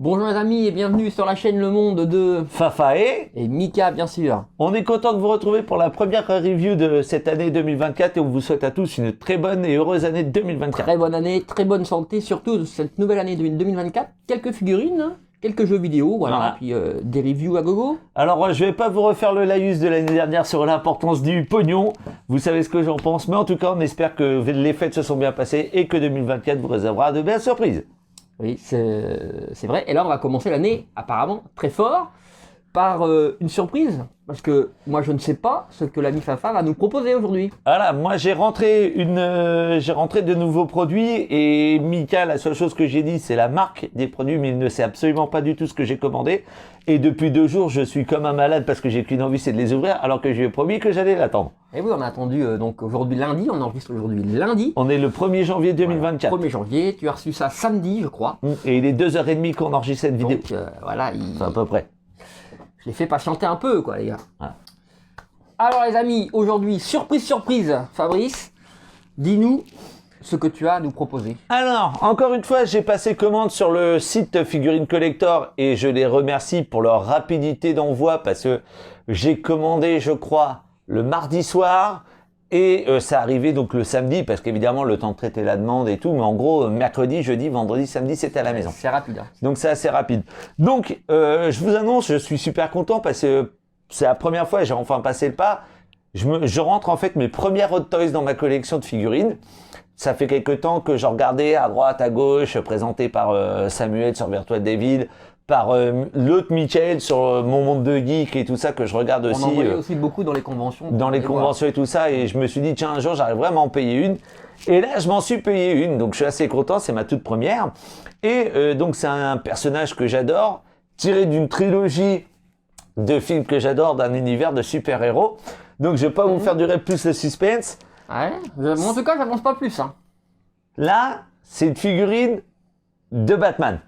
Bonjour les amis et bienvenue sur la chaîne Le Monde de Fafa et Mika bien sûr. on est content de vous retrouver pour la première review de cette année 2024 et on vous souhaite à tous une très bonne et heureuse année 2024. Très bonne année, très bonne santé, surtout cette nouvelle année 2024. Quelques figurines, quelques jeux vidéo, voilà. Puis des reviews à gogo. Alors je vais pas vous refaire le laïus de l'année dernière sur l'importance du pognon, vous savez ce que j'en pense, mais en tout cas on espère que les fêtes se sont bien passées et que 2024 vous réservera de belles surprises. Oui, c'est vrai. Et là, on va commencer l'année, apparemment, très fort, par une surprise. Parce que moi, je ne sais pas ce que l'ami Fafa va nous proposer aujourd'hui. Voilà, moi j'ai rentré de nouveaux produits et Mika, la seule chose que j'ai dit, c'est la marque des produits, mais il ne sait absolument pas du tout ce que j'ai commandé. Et depuis 2 jours, je suis comme un malade parce que j'ai qu'une envie, c'est de les ouvrir, alors que je lui ai promis que j'allais l'attendre. Et oui, on a attendu donc aujourd'hui lundi, on enregistre aujourd'hui lundi. On est le 1er janvier 2024. Voilà, 1er janvier, tu as reçu ça samedi, je crois. Et il est 2h30 qu'on enregistre cette vidéo. Donc voilà, C'est à peu près. Je l'ai fait patienter un peu, quoi, les gars. Voilà. Alors, les amis, aujourd'hui, surprise, surprise, Fabrice, dis-nous ce que tu as à nous proposer. Alors, encore une fois, j'ai passé commande sur le site Figurine Collector et je les remercie pour leur rapidité d'envoi parce que j'ai commandé, je crois, le mardi soir et ça arrivait donc le samedi parce qu'évidemment, le temps de traiter la demande et tout, mais en gros, mercredi, jeudi, vendredi, samedi, c'était à la maison. C'est rapide. Hein. Donc, c'est assez rapide. Donc, je vous annonce, je suis super content parce que c'est la première fois, j'ai enfin passé le pas. Je rentre en fait mes premières Hot Toys dans ma collection de figurines. Ça fait quelque temps que je regardais à droite, à gauche, présenté par Samuel sur Virtual Devil, par l'autre Michael sur Mon Monde de Geek et tout ça que je regarde aussi. On en voyait aussi beaucoup dans les conventions. Dans les conventions et tout ça. Et je me suis dit, tiens, un jour, j'arrive vraiment à en payer une. Et là, je m'en suis payé une. Donc, je suis assez content. C'est ma toute première. Et donc, c'est un personnage que j'adore, tiré d'une trilogie de films que j'adore, d'un univers de super-héros. Donc, je vais pas vous faire durer plus le suspense. Ouais, en tout cas, j'avance pas plus. Hein. Là, c'est une figurine de Batman.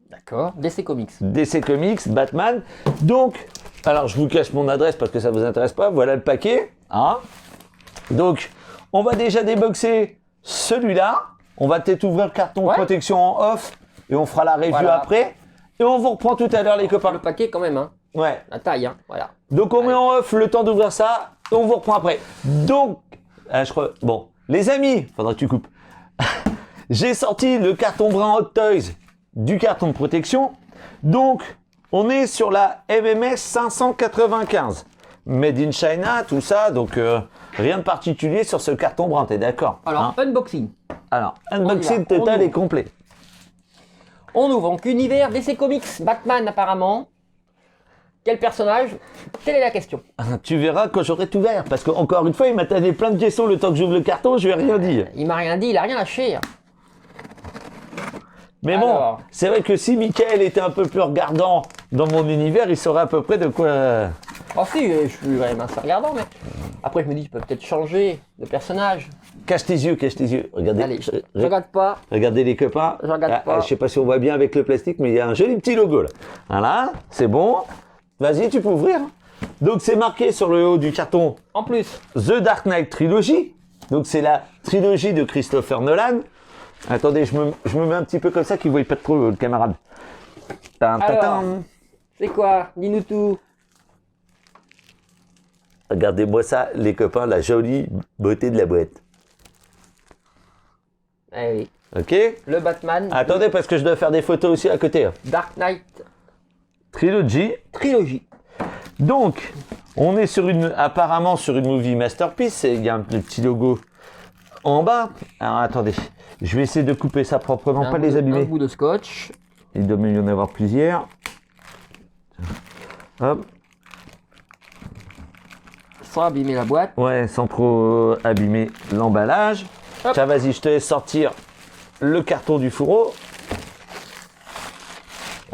D'accord, DC Comics. DC Comics, Batman. Donc, alors je vous cache mon adresse parce que ça vous intéresse pas. Voilà le paquet. Hein. Donc, on va déjà déboxer celui-là. On va peut-être ouvrir le carton protection en off et on fera la review après. Et on vous reprend tout à l'heure les copains. Le paquet quand même, hein. Ouais. La taille, hein. Voilà. Donc on met en off le temps d'ouvrir ça et on vous reprend après. Donc, je crois, bon, les amis, faudra que tu coupes. J'ai sorti le carton brun Hot Toys du carton de protection. Donc, on est sur la MMS 595. Made in China, tout ça. Donc, rien de particulier sur ce carton brun, t'es d'accord? Alors, unboxing. Alors, unboxing total et complet. On ouvre donc univers DC Comics, Batman apparemment. Quel personnage? Telle est la question. Tu verras quand j'aurai tout ouvert. Parce qu'encore une fois, il m'a tanné plein de questions le temps que j'ouvre le carton, je lui ai rien dit. Il m'a rien dit, il a rien lâché. Mais bon, c'est vrai que si Michael était un peu plus regardant dans mon univers, il saurait à peu près de quoi... Oh si, je suis quand même assez regardant, mais... Après, je me dis, je peux peut-être changer de personnage. Cache tes yeux, cache tes yeux. Regardez. Allez, je regarde pas. Regardez les copains. Je regarde pas. Je sais pas si on voit bien avec le plastique, mais il y a un joli petit logo là. Voilà, c'est bon. Vas-y, tu peux ouvrir. Donc, c'est marqué sur le haut du carton. En plus. The Dark Knight Trilogy. Donc, c'est la trilogie de Christopher Nolan. Attendez, je me mets un petit peu comme ça qu'il ne voit pas trop le camarade. Alors, c'est quoi? Dis-nous tout. Regardez-moi ça, les copains, la jolie beauté de la boîte. Eh oui. Ok? Le Batman. Attendez, parce que je dois faire des photos aussi à côté. Dark Knight Trilogy. Donc, on est apparemment sur une movie masterpiece. Il y a un petit logo en bas. Alors, attendez. Je vais essayer de couper ça proprement, pas les abîmer. Un bout de scotch. Il doit y en avoir plusieurs. Hop. Sans abîmer la boîte. Ouais, sans trop abîmer l'emballage. Tiens, vas-y, je te laisse sortir le carton du fourreau.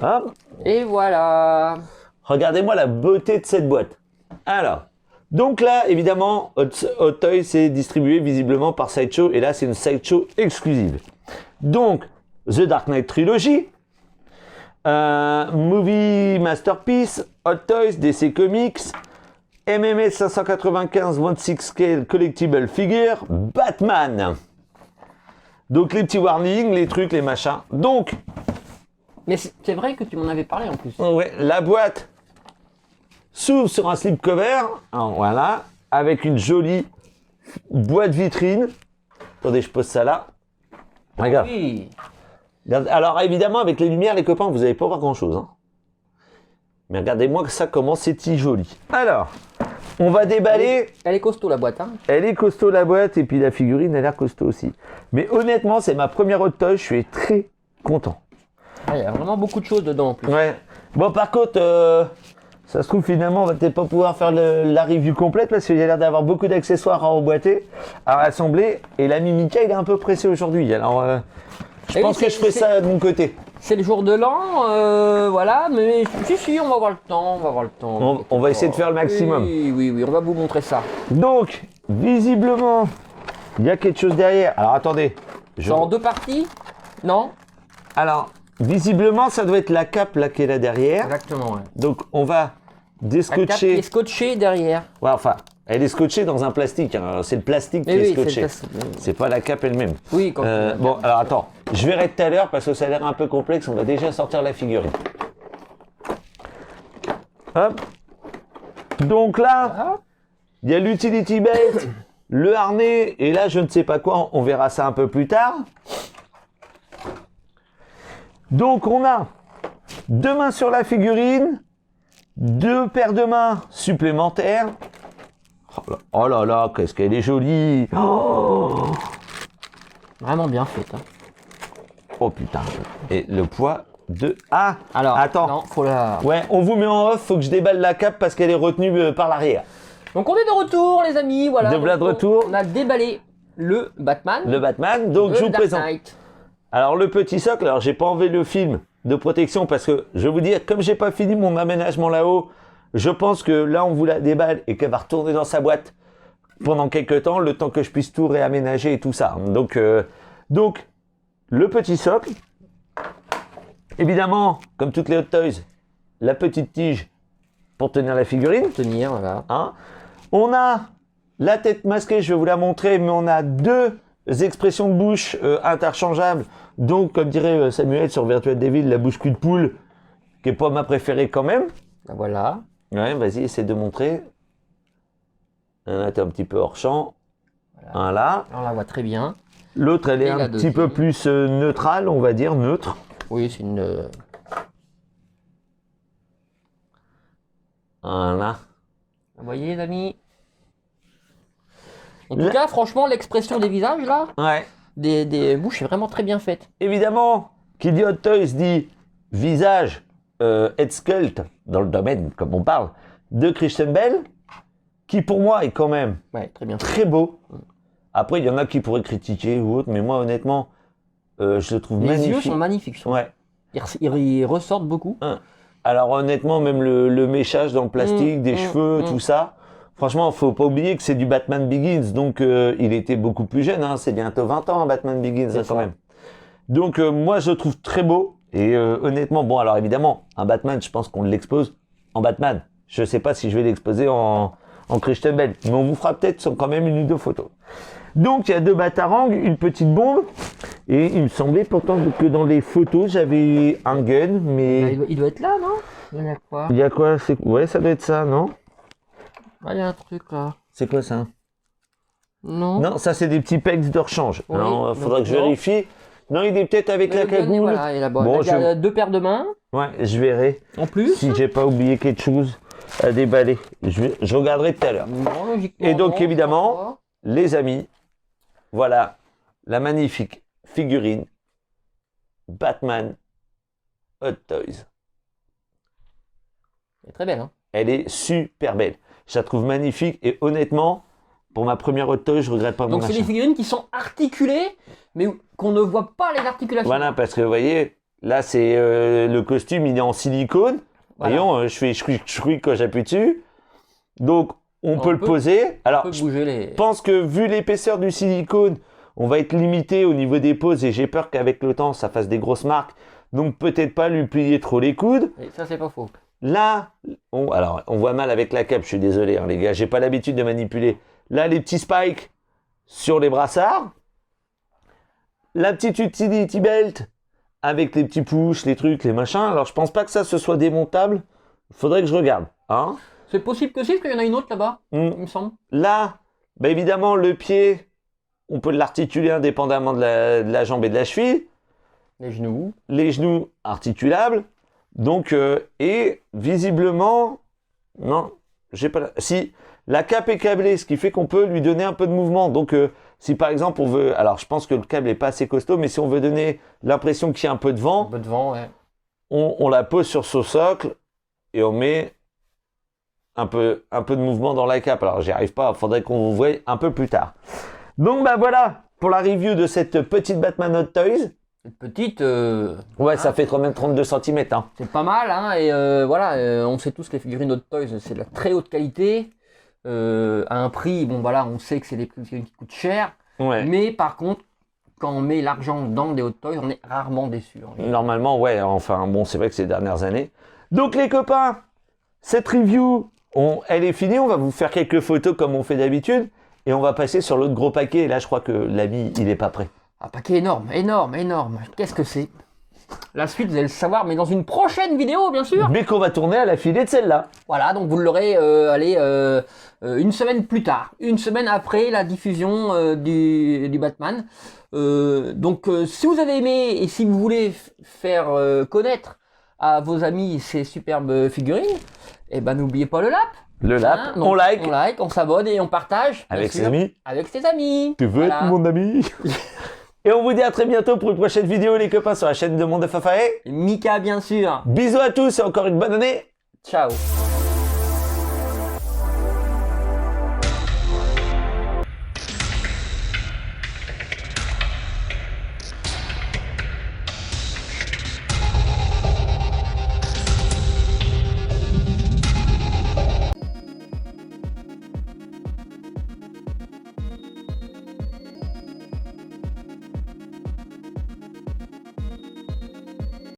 Hop. Et voilà. Regardez-moi la beauté de cette boîte. Alors, donc là, évidemment, Hot Toys est distribué visiblement par Sideshow. Et là, c'est une Sideshow exclusive. Donc, The Dark Knight Trilogy. Movie Masterpiece. Hot Toys, DC Comics. MMS 595 26 Scale Collectible Figure. Batman. Donc, les petits warnings, les trucs, les machins. Donc, Mais c'est vrai que tu m'en avais parlé en plus. Ouais, la boîte s'ouvre sur un slipcover, hein, voilà, avec une jolie boîte vitrine. Attendez, je pose ça là. Regarde. Oui. Regarde. Alors évidemment, avec les lumières, les copains, vous n'allez pas voir grand-chose. Hein. Mais regardez-moi que ça commence, c'est si joli. Alors, on va déballer. Elle est costaud la boîte, hein. Elle est costaud la boîte et puis la figurine a l'air costaud aussi. Mais honnêtement, c'est ma première Hot Toys, je suis très content. Ah, il y a vraiment beaucoup de choses dedans en plus. Ouais. Bon, par contre, ça se trouve finalement, on va peut-être pas pouvoir faire la review complète parce qu'il y a l'air d'avoir beaucoup d'accessoires à emboîter, à rassembler. Et l'ami Mika, il est un peu pressé aujourd'hui. Alors, je pense que je ferai ça de mon côté. C'est le jour de l'an, voilà, mais si, on va avoir le temps, On va essayer de faire le maximum. Oui, on va vous montrer ça. Donc, visiblement, il y a quelque chose derrière. Alors, attendez. C'est en 2 parties? Non? Alors, visiblement, ça doit être la cape là qui est là derrière. Exactement, ouais. Donc, on va La cape qui déscotcher. est scotchée derrière. Ouais, enfin, elle est scotchée dans un plastique. Hein. C'est le plastique qui Mais est oui, scotché. c'est le plastique. C'est pas la cape elle-même. Oui, quand Bon, alors attends. Je verrai tout à l'heure parce que ça a l'air un peu complexe. On va déjà sortir la figurine. Hop. Donc là, Ah, il y a l'utility belt, le harnais, et là, je ne sais pas quoi. On verra ça un peu plus tard. Donc, on a 2 mains sur la figurine, 2 paires de mains supplémentaires. Oh là là, qu'est-ce qu'elle est jolie! vraiment bien faite. Hein. Oh putain! Et le poids de. Ah! Alors, attends! non, faut la... Ouais, on vous met en off, faut que je déballe la cape parce qu'elle est retenue par l'arrière. Donc on est de retour les amis, voilà. De voilà de Donc, retour. On a déballé le Batman. Le Batman, donc le je vous Dark présente. Knight. Alors le petit socle, alors j'ai pas enlevé le film de protection parce que je vais vous dire, comme j'ai pas fini mon aménagement là-haut, je pense que là on vous la déballe et qu'elle va retourner dans sa boîte pendant quelques temps, le temps que je puisse tout réaménager et tout ça. Donc le petit socle, évidemment, comme toutes les Hot Toys, la petite tige pour tenir la figurine. Tenir, voilà. Hein. On a la tête masquée, je vais vous la montrer, mais on a 2 expressions de bouche interchangeables. Donc, comme dirait Samuel sur Virtual Devil, la bouche cul de poule, qui est pas ma préférée quand même. Voilà. Ouais, vas-y, essaie de montrer. Là, t'es un petit peu hors champ. Voilà. On la voit très bien. L'autre, elle est Et la un petit peu deuxième. plus neutrale, on va dire, neutre. Oui, c'est une... Voilà. Vous voyez les amis? En tout cas, franchement, l'expression des visages là, Ouais. des bouches est vraiment très bien faite. Évidemment, qui dit Hot Toys dit visage, head sculpt, dans le domaine, comme on parle, de Christian Bale, qui pour moi est quand même Ouais, très bien fait. très beau. Après, il y en a qui pourraient critiquer ou autre, mais moi, honnêtement, je le trouve Les magnifique. yeux sont magnifiques. Ouais. Ils ressortent beaucoup. Alors, honnêtement, même le méchage dans le plastique, des cheveux, tout ça. Franchement, faut pas oublier que c'est du Batman Begins, donc il était beaucoup plus jeune, hein, c'est bientôt 20 ans, Batman Begins, C'est hein, quand ça. même. Donc moi, je le trouve très beau, et honnêtement, bon, alors évidemment, un Batman, je pense qu'on l'expose en Batman. Je sais pas si je vais l'exposer en Christian Bale, mais on vous fera peut-être quand même 1 ou 2 photos. Donc, il y a 2 batarangs, une petite bombe, et il me semblait pourtant que dans les photos, j'avais un gun, mais... Il doit être là, non? Il y en a quoi? Il y a quoi? Ouais, ça doit être ça, non? Ah, il y a un truc là. C'est quoi ça? Non? Non, ça c'est des petits pegs de rechange. Oui, Alors, faudra donc que je non. vérifie. Non, il est peut-être avec Mais la le gun, cagoule. voilà, il est là-bas. Bon, Il y a 2 paires de mains, Ouais, je verrai en plus. si j'ai pas oublié quelque chose à déballer. Je regarderai tout à l'heure. Non, logiquement, Et donc, non, évidemment, je crois Les amis, voilà la magnifique figurine Batman Hot Toys. pas. Elle est très belle, hein. Elle est super belle. Je la trouve magnifique et honnêtement, pour ma première Hot Toys, je regrette pas mon Donc c'est achat. des figurines qui sont articulées, mais qu'on ne voit pas les articulations. Voilà, parce que vous voyez, là c'est le costume, il est en silicone. Voilà. Voyons, je fais chouic quand j'appuie dessus. Donc on peut le peut- poser. Alors On peut je bouger les... pense que vu l'épaisseur du silicone, on va être limité au niveau des poses et j'ai peur qu'avec le temps ça fasse des grosses marques. Donc peut-être pas lui plier trop les coudes. Et ça, c'est pas faux. Là, alors on voit mal avec la cape, je suis désolé hein, les gars, j'ai pas l'habitude de manipuler. Là les petits spikes sur les brassards. La petite utility belt avec les petits push, les trucs, les machins. Alors je pense pas que ça ce soit démontable. Faudrait que je regarde. Hein. C'est possible que si, parce qu'il y en a une autre là-bas, Mm. il me semble. Là, bah évidemment, le pied, on peut l'articuler indépendamment de la jambe et de la cheville. Les genoux. Les genoux articulables. Donc, et visiblement, non, j'ai pas. Si la cape est câblée, ce qui fait qu'on peut lui donner un peu de mouvement. Donc, si par exemple on veut, alors je pense que le câble est pas assez costaud, mais si on veut donner l'impression qu'il y a un peu de Un vent, peu de vent, ouais. on la pose sur son socle et on met un peu de mouvement dans la cape. Alors, j'y arrive pas. Faudrait qu'on vous voie un peu plus tard. Donc, bah voilà pour la review de cette petite Batman Hot Toys. Cette petite, Ouais, ça fait quand même 32 cm. Hein. c'est pas mal, hein, et voilà, on sait tous que les figurines Hot Toys, c'est de la très haute qualité, à un prix, bon voilà, on sait que c'est des figurines qui coûtent cher, Ouais. mais par contre, quand on met l'argent dans des Hot Toys, on est rarement déçu. Hein. Normalement, ouais. Enfin, bon, c'est vrai que c'est les dernières années. Donc, les copains, cette review, elle est finie. On va vous faire quelques photos comme on fait d'habitude. Et on va passer sur l'autre gros paquet. Et là, je crois que l'ami, il est pas prêt. Un paquet énorme, énorme, énorme. Qu'est-ce que c'est? La suite, vous allez le savoir, mais dans une prochaine vidéo, bien sûr. Mais qu'on va tourner à la filée de celle-là. Voilà, donc vous l'aurez une semaine plus tard, une semaine après la diffusion du Batman. Donc si vous avez aimé et si vous voulez faire connaître à vos amis ces superbes figurines, eh ben n'oubliez pas le lap. Le lap, Hein, on donc, like. on like, on s'abonne et on partage. bien Avec sûr, ses amis. Avec ses amis. Tu veux Voilà. être mon ami? Et on vous dit à très bientôt pour une prochaine vidéo, les copains, sur la chaîne de Monde de Fafaé. Mika, bien sûr. Bisous à tous et encore une bonne année. Ciao.